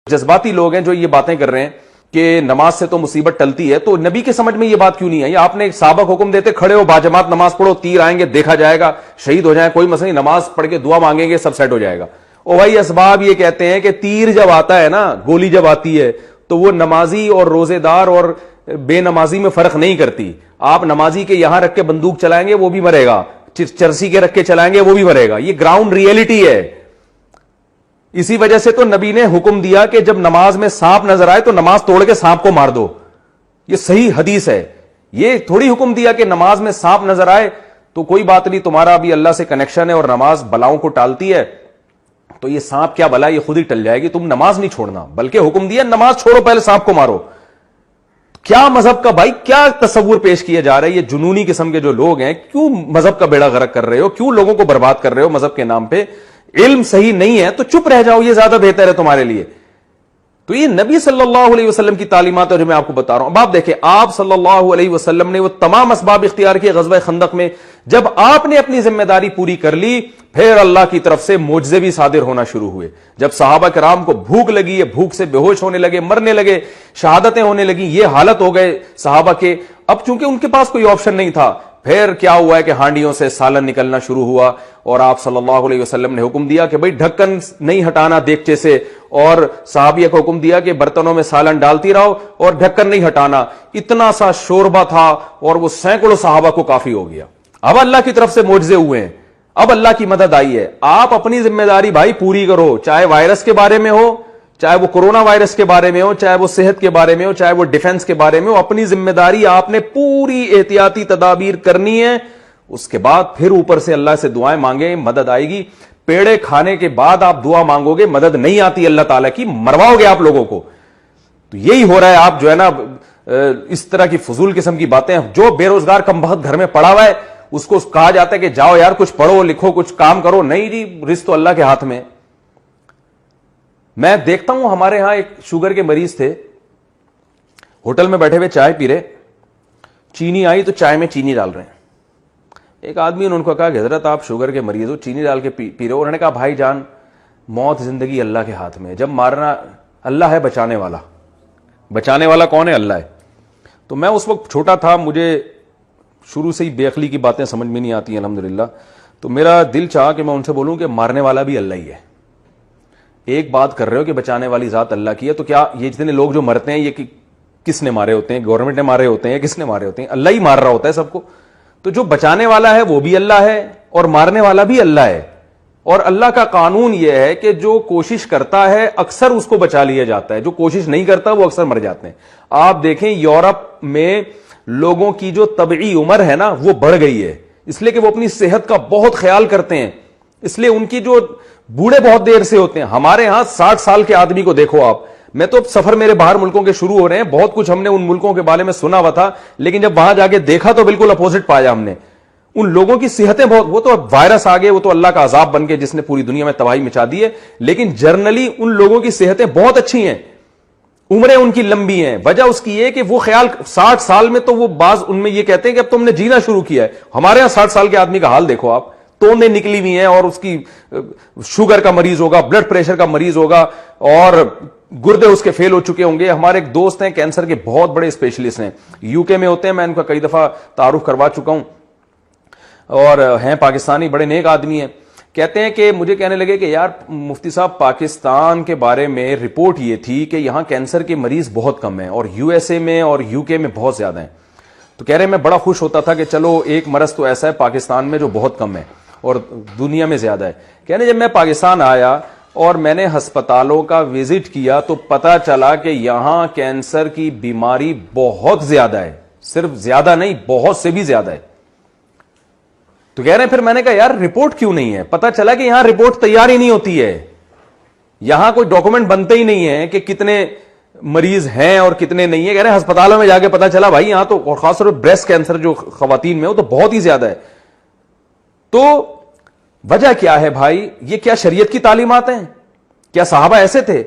جذباتی لوگ ہیں جو یہ باتیں کر رہے ہیں کہ نماز سے تو مصیبت ٹلتی ہے، تو نبی کے سمجھ میں یہ بات کیوں نہیں ہے؟ آپ نے صحابہ کو حکم دیتے کھڑے ہو باجماعت نماز پڑھو، تیر آئیں گے دیکھا جائے گا، شہید ہو جائیں کوئی مسئلہ نہیں، نماز پڑھ کے دعا مانگیں گے سب سیٹ ہو جائے گا۔ او بھائی اسباب یہ کہتے ہیں کہ تیر جب آتا ہے نا، گولی جب آتی ہے تو وہ نمازی اور روزے دار اور بے نمازی میں فرق نہیں کرتی۔ آپ نمازی کے یہاں رکھ کے بندوق چلائیں گے وہ بھی مرے گا، چرسی کے رکھ کے چلائیں گے وہ بھی مرے گا، یہ گراؤنڈ ریئلٹی ہے۔ اسی وجہ سے تو نبی نے حکم دیا کہ جب نماز میں سانپ نظر آئے تو نماز توڑ کے سانپ کو مار دو، یہ صحیح حدیث ہے۔ یہ تھوڑی حکم دیا کہ نماز میں سانپ نظر آئے تو کوئی بات نہیں، تمہارا بھی اللہ سے کنیکشن ہے اور نماز بلاؤں کو ٹالتی ہے، تو یہ سانپ کیا بلا، یہ خود ہی ٹل جائے گی، تم نماز نہیں چھوڑنا، بلکہ حکم دیا نماز چھوڑو پہلے سانپ کو مارو۔ کیا مذہب کا بھائی کیا تصور پیش کیا جا رہا ہے؟ یہ جنونی قسم کے جو لوگ ہیں، کیوں مذہب کا بیڑا غرق کر رہے ہو، کیوں لوگوں کو برباد کر رہے ہو مذہب کے نام پہ؟ علم صحیح نہیں ہے تو چپ رہ جاؤ، یہ زیادہ بہتر ہے تمہارے لیے۔ تو یہ نبی صلی اللہ علیہ وسلم کی تعلیمات ہے جو میں آپ کو بتا رہا ہوں۔ اب آپ دیکھیں، آپ صلی اللہ علیہ وسلم نے وہ تمام اسباب اختیار کیے غزوہ خندق میں۔ جب آپ نے اپنی ذمہ داری پوری کر لی، پھر اللہ کی طرف سے معجزے بھی صادر ہونا شروع ہوئے۔ جب صحابہ کرام کو بھوک لگی ہے، بھوک سے بے ہوش ہونے لگے، مرنے لگے، شہادتیں ہونے لگی، یہ حالت ہو گئے صحابہ کے، اب چونکہ ان کے پاس کوئی آپشن نہیں تھا، پھر کیا ہوا ہے کہ ہانڈیوں سے سالن نکلنا شروع ہوا، اور آپ صلی اللہ علیہ وسلم نے حکم دیا کہ بھئی ڈھکن نہیں ہٹانا دیگچے سے، اور صحابیہ کو حکم دیا کہ برتنوں میں سالن ڈالتی رہو اور ڈھکن نہیں ہٹانا۔ اتنا سا شوربہ تھا اور وہ سینکڑوں صحابہ کو کافی ہو گیا۔ اب اللہ کی طرف سے معجزے ہوئے ہیں، اب اللہ کی مدد آئی ہے۔ آپ اپنی ذمہ داری بھائی پوری کرو، چاہے وائرس کے بارے میں ہو، چاہے وہ کورونا وائرس کے بارے میں ہو، چاہے وہ صحت کے بارے میں ہو، چاہے وہ ڈیفنس کے بارے میں ہو، اپنی ذمہ داری آپ نے پوری احتیاطی تدابیر کرنی ہے۔ اس کے بعد پھر اوپر سے اللہ سے دعائیں مانگیں، مدد آئے گی۔ پیڑے کھانے کے بعد آپ دعا مانگو گے، مدد نہیں آتی اللہ تعالیٰ کی، مرواؤ گے آپ لوگوں کو۔ تو یہی ہو رہا ہے، آپ جو ہے نا اس طرح کی فضول قسم کی باتیں، جو بے روزگار کم بخت گھر میں پڑا ہوا ہے اس کو کہا جاتا ہے کہ جاؤ یار کچھ پڑھو لکھو کچھ کام کرو، نہیں جی، رزق تو اللہ کے ہاتھ میں۔ میں دیکھتا ہوں ہمارے ہاں ایک شوگر کے مریض تھے، ہوٹل میں بیٹھے ہوئے چائے پی رہے، چینی آئی تو چائے میں چینی ڈال رہے ہیں۔ ایک آدمی نے ان کو کہا کہ حضرت آپ شوگر کے مریض ہو، چینی ڈال کے پی رہے ہو؟ انہوں نے کہا بھائی جان موت زندگی اللہ کے ہاتھ میں ہے، جب مارنا اللہ ہے، بچانے والا، بچانے والا کون ہے؟ اللہ ہے۔ تو میں اس وقت چھوٹا تھا، مجھے شروع سے ہی بے عقلی کی باتیں سمجھ میں نہیں آتی الحمدللہ، تو میرا دل چاہا کہ میں ان سے بولوں کہ مارنے والا بھی اللہ ہی ہے۔ ایک بات کر رہے ہو کہ بچانے والی ذات اللہ کی ہے، تو کیا یہ جتنے لوگ جو مرتے ہیں یہ کس نے مارے ہوتے ہیں؟ گورنمنٹ نے مارے ہوتے ہیں؟ کس نے مارے ہوتے ہیں؟ اللہ ہی مار رہا ہوتا ہے سب کو۔ تو جو بچانے والا ہے وہ بھی اللہ ہے اور مارنے والا بھی اللہ ہے، اور اللہ کا قانون یہ ہے کہ جو کوشش کرتا ہے اکثر اس کو بچا لیا جاتا ہے، جو کوشش نہیں کرتا وہ اکثر مر جاتے ہیں۔ آپ دیکھیں یورپ میں لوگوں کی جو طبعی عمر ہے نا وہ بڑھ گئی ہے، اس لیے کہ وہ اپنی صحت کا بہت خیال کرتے ہیں، اس لیے ان کی جو بوڑھے بہت دیر سے ہوتے ہیں۔ ہمارے ہاں 60 سال کے آدمی کو دیکھو آپ، میں تو سفر میرے باہر ملکوں کے شروع ہو رہے ہیں، بہت کچھ ہم نے ان ملکوں کے بارے میں سنا ہوا تھا، لیکن جب وہاں جا کے دیکھا تو بالکل اپوزٹ پایا ہم نے۔ ان لوگوں کی صحتیں بہت، وہ تو وائرس آ گئے، وہ تو اللہ کا عذاب بن کے جس نے پوری دنیا میں تباہی مچا دی ہے، لیکن جرنلی ان لوگوں کی صحتیں بہت اچھی ہیں، عمریں ان کی لمبی ہیں۔ وجہ اس کی یہ کہ وہ خیال 60 سال میں تو وہ بعض ان میں یہ کہتے ہیں کہ اب تم نے جینا شروع کیا ہے۔ ہمارے یہاں 60 سال کے آدمی کا حال دیکھو آپ، توندیں نکلی ہوئی ہیں، اور اس کی شوگر کا مریض ہوگا، بلڈ پریشر کا مریض ہوگا، اور گردے اس کے فیل ہو چکے ہوں گے۔ ہمارے ایک دوست ہیں کینسر کے بہت بڑے اسپیشلسٹ ہیں، یو کے میں ہوتے ہیں، میں ان کا کئی دفعہ تعارف کروا چکا ہوں، اور ہیں پاکستانی، بڑے نیک آدمی ہیں۔ کہتے ہیں کہ مجھے کہنے لگے کہ یار مفتی صاحب پاکستان کے بارے میں رپورٹ یہ تھی کہ یہاں کینسر کے مریض بہت کم ہیں، اور یو ایس اے میں اور یو کے میں بہت زیادہ ہیں۔ تو کہہ رہے میں بڑا خوش ہوتا تھا کہ چلو ایک مرض تو ایسا ہے پاکستان میں جو بہت کم ہے اور دنیا میں زیادہ ہے۔ کہنے جب میں پاکستان آیا اور میں نے ہسپتالوں کا وزٹ کیا تو پتا چلا کہ یہاں کینسر کی بیماری بہت زیادہ ہے، صرف زیادہ نہیں بہت سے بھی زیادہ ہے۔ تو کہہ رہے ہیں پھر میں نے کہا یار رپورٹ کیوں نہیں ہے؟ پتا چلا کہ یہاں رپورٹ تیار ہی نہیں ہوتی ہے، یہاں کوئی ڈاکومنٹ بنتے ہی نہیں ہے کہ کتنے مریض ہیں اور کتنے نہیں ہیں۔ کہہ رہے ہیں ہسپتالوں میں جا کے پتا چلا بھائی یہاں تو، اور خاص طور پر بریسٹ کینسر جو خواتین میں ہو تو بہت ہی زیادہ ہے۔ تو وجہ کیا ہے بھائی؟ یہ کیا شریعت کی تعلیمات ہیں؟ کیا صحابہ ایسے تھے؟